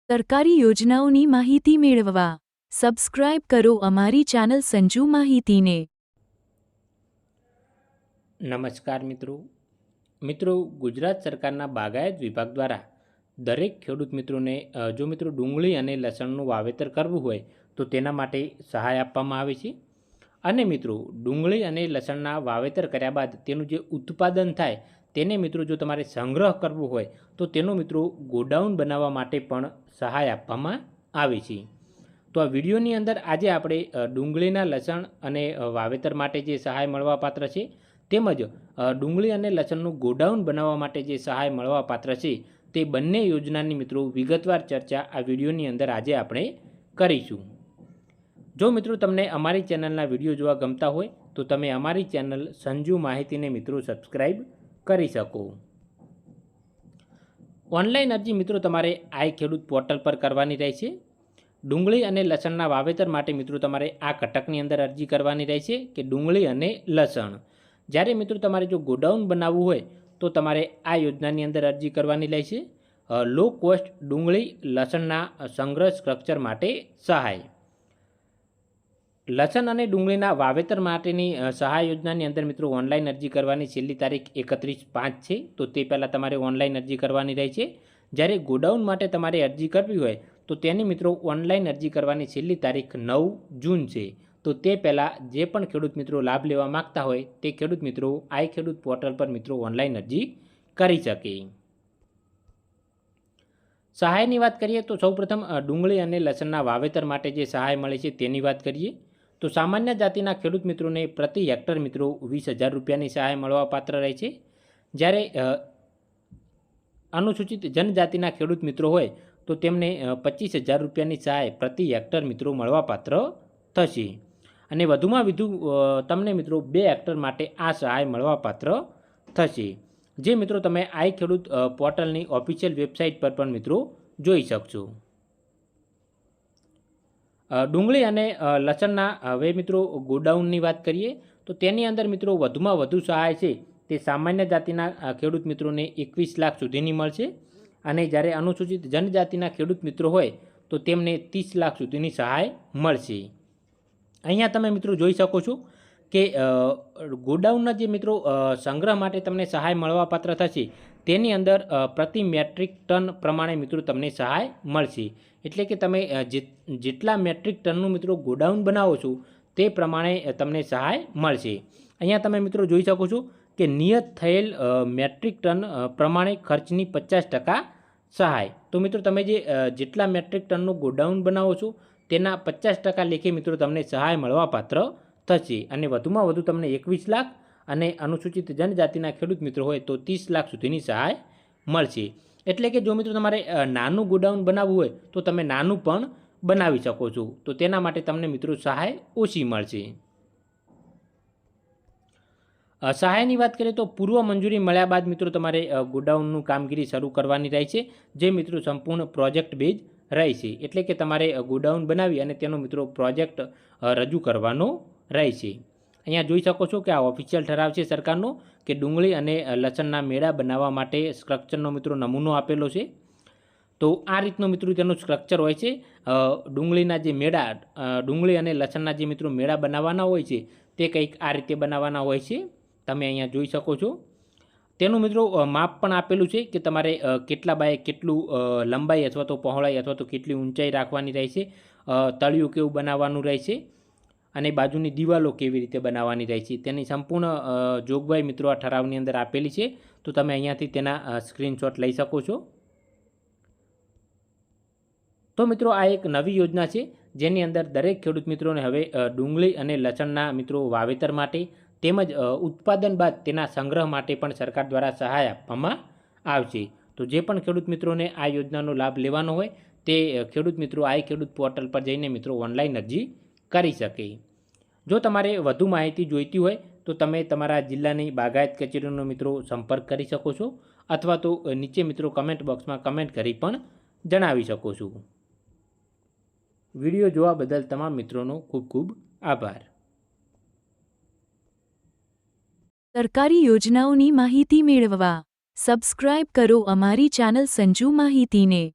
સરકારી યોજનાઓની માહિતી મેળવવા સબસ્ક્રાઇબ કરો અમારી ચેનલ સંજુ માહિતીને। નમસ્કાર મિત્રો ગુજરાત સરકારના બાગાયત વિભાગ દ્વારા દરેક ખેડૂત મિત્રોને જો મિત્રો ડુંગળી અને લસણનું વાવેતર કરવું હોય તો તેના માટે સહાય આપવામાં આવે છે। અને મિત્રો ડુંગળી અને લસણના વાવેતર કર્યા બાદ તેનું જે ઉત્પાદન થાય તેને મિત્રો જો તમારે સંગ્રહ કરવો હોય તો તેનો મિત્રો ગોડાઉન બનાવવા માટે પણ સહાય આપવામાં આવે છે। તો આ વિડીયોની અંદર આજે આપણે ડુંગળીના લસણ અને વાવેતર માટે જે સહાય મળવાપાત્ર છે તેમજ ડુંગળી અને લસણનું ગોડાઉન બનાવવા માટે જે સહાય મળવાપાત્ર છે તે બંને યોજનાની મિત્રો વિગતવાર ચર્ચા આ વિડીયોની અંદર આજે આપણે કરીશું। જો મિત્રો તમને અમારી ચેનલના વિડીયો જોવા ગમતા હોય તો તમે અમારી ચેનલ સંજુ માહિતીને મિત્રો સબસ્ક્રાઈબ કરી શકો। ઓનલાઈન અરજી મિત્રો તમારે આઈ ખેડૂત પોર્ટલ પર કરવાની રહેશે। ડુંગળી અને લસણના વાવેતર માટે મિત્રો તમારે આ ઘટકની અંદર અરજી કરવાની રહેશે કે ડુંગળી અને લસણ। જ્યારે મિત્રો તમારે જો ગોડાઉન બનાવવું હોય તો તમારે આ યોજનાની અંદર અરજી કરવાની રહેશે। લો કોસ્ટ ડુંગળી લસણના સંગ્રહ સ્ટ્રક્ચર માટે સહાય। લસણ અને ડુંગળીના વાવેતર માટેની સહાય યોજનાની અંદર મિત્રો ઓનલાઈન અરજી કરવાની છેલ્લી તારીખ 31/5 છે, તો તે પહેલાં તમારે ઓનલાઈન અરજી કરવાની રહેશે। જ્યારે ગોડાઉન માટે તમારે અરજી કરવી હોય તો તેની મિત્રો ઓનલાઈન અરજી કરવાની છેલ્લી તારીખ 9 જૂન છે, તો તે પહેલાં જે પણ ખેડૂત મિત્રો લાભ લેવા માગતા હોય તે ખેડૂત મિત્રો આઈ ખેડૂત પોર્ટલ પર મિત્રો ઓનલાઈન અરજી કરી શકે। સહાયની વાત કરીએ તો સૌપ્રથમ ડુંગળી અને લસણના વાવેતર માટે જે સહાય મળે છે તેની વાત કરીએ તો સામાન્ય જાતિના ખેડૂત મિત્રોને પ્રતિ હેક્ટર મિત્રો 20,000 રૂપિયાની સહાય મળવાપાત્ર રહે છે। જ્યારે અનુસૂચિત જનજાતિના ખેડૂત મિત્રો હોય તો તેમને 25,000 રૂપિયાની સહાય પ્રતિ હેક્ટર મિત્રો મળવાપાત્ર થશે। અને વધુમાં વધુ તમને મિત્રો 2 હેક્ટર માટે આ સહાય મળવાપાત્ર થશે, જે મિત્રો તમે આઈ ખેડૂત પોર્ટલની ઓફિશિયલ વેબસાઇટ પર પણ મિત્રો જોઈ શકશો। ડુંગળી અને લસણના હવે મિત્રો ગોડાઉનની વાત કરીએ તો તેની અંદર મિત્રો વધુમાં વધુ સહાય છે તે સામાન્ય જાતિના ખેડૂત મિત્રોને 21 લાખ સુધીની મળશે। અને જ્યારે અનુસૂચિત જનજાતિના ખેડૂત મિત્રો હોય તો તેમને 30 લાખ સુધીની સહાય મળશે। અહીંયા તમે મિત્રો જોઈ શકો છો કે ગોડાઉનના જે મિત્રો સંગ્રહ માટે તમને સહાય મળવાપાત્ર થશે તેની અંદર પ્રતિ મેટ્રિક ટન પ્રમાણે મિત્રો તમને સહાય મળશે। એટલે કે તમે જેટલા મેટ્રિક ટનનું મિત્રો ગોડાઉન બનાવો છો તે પ્રમાણે તમને સહાય મળશે। અહીંયા તમે મિત્રો જોઈ શકો છો કે નિયત થયેલ મેટ્રિક ટન પ્રમાણે ખર્ચની 50% સહાય। તો મિત્રો તમે જેટલા મેટ્રિક ટનનું ગોડાઉન બનાવો છો તેના 50% લેખે મિત્રો તમને સહાય મળવાપાત્ર થશે। અને વધુમાં વધુ તમને 21 લાખ અને અનુસૂચિત જનજાતિના ખેડૂત મિત્રો હોય તો 30 લાખ સુધીની સહાય મળશે। એટલે કે જો મિત્રો તમારે નાનું ગોડાઉન બનાવવું હોય તો તમે નાનું પણ બનાવી શકો છો, તો તેના માટે તમને મિત્રો સહાય ઓછી મળશે। સહાયની વાત કરીએ તો પૂર્વ મંજૂરી મળ્યા બાદ મિત્રો તમારે ગોડાઉનનું કામગીરી શરૂ કરવાની રહેશે, જે મિત્રો સંપૂર્ણ પ્રોજેક્ટ બેઝ રહેશે। એટલે કે તમારે ગોડાઉન બનાવી અને તેનો મિત્રો પ્રોજેક્ટ રજૂ કરવાનો રહેશે। અહીંયા જોઈ શકો છો કે આ ઓફિશિયલ ઠરાવ છે સરકારનો કે ડુંગળી અને લસણના મેળા બનાવવા માટે સ્ટ્રક્ચરનો મિત્રો નમૂનો આપેલો છે। તો આ રીતનું મિત્રો તેનું સ્ટ્રક્ચર હોય છે। ડુંગળીના જે મેળા ડુંગળી અને લસણના જે મિત્રો મેળા બનાવવાના હોય છે તે કંઈક આ રીતે બનાવવાના હોય છે, તમે અહીંયા જોઈ શકો છો। તેનું મિત્રો માપ પણ આપેલું છે કે તમારે કેટલા બાય કેટલું લંબાઈ અથવા તો પહોળાઈ અથવા તો કેટલી ઊંચાઈ રાખવાની રહેશે, તળિયું કેવું બનાવવાનું રહેશે અને બાજુની દિવાલો કેવી રીતે બનાવવાની રહેશે તેની સંપૂર્ણ જોગવાઈ મિત્રો આ ઠરાવની અંદર આપેલી છે। તો તમે અહીંયાથી તેના સ્ક્રીનશોટ લઈ શકો છો। તો મિત્રો આ એક નવી યોજના છે જેની અંદર દરેક ખેડૂત મિત્રોને હવે ડુંગળી અને લસણના મિત્રો વાવેતર માટે તેમજ ઉત્પાદન બાદ તેના સંગ્રહ માટે પણ સરકાર દ્વારા સહાય આપવામાં આવશે। તો જે પણ ખેડૂત મિત્રોને આ યોજનાનો લાભ લેવાનો હોય તે ખેડૂત મિત્રો આઈ ખેડૂત પોર્ટલ પર જઈને મિત્રો ઓનલાઈન અરજી કરી શકે। જો તમારે વધુ માહિતી જોઈતી હોય તો તમે તમારા જિલ્લાની બાગાયત કચેરીનો મિત્રો સંપર્ક કરી શકો છો, અથવા તો નીચે મિત્રો કમેન્ટ બોક્સમાં કમેન્ટ કરી પણ જણાવી શકો છો। વિડીયો જોવા બદલ તમામ મિત્રોનો ખૂબ ખૂબ આભાર। સરકારી યોજનાઓની માહિતી મેળવવા સબસ્ક્રાઇબ કરો અમારી ચેનલ સંજુ માહિતીને।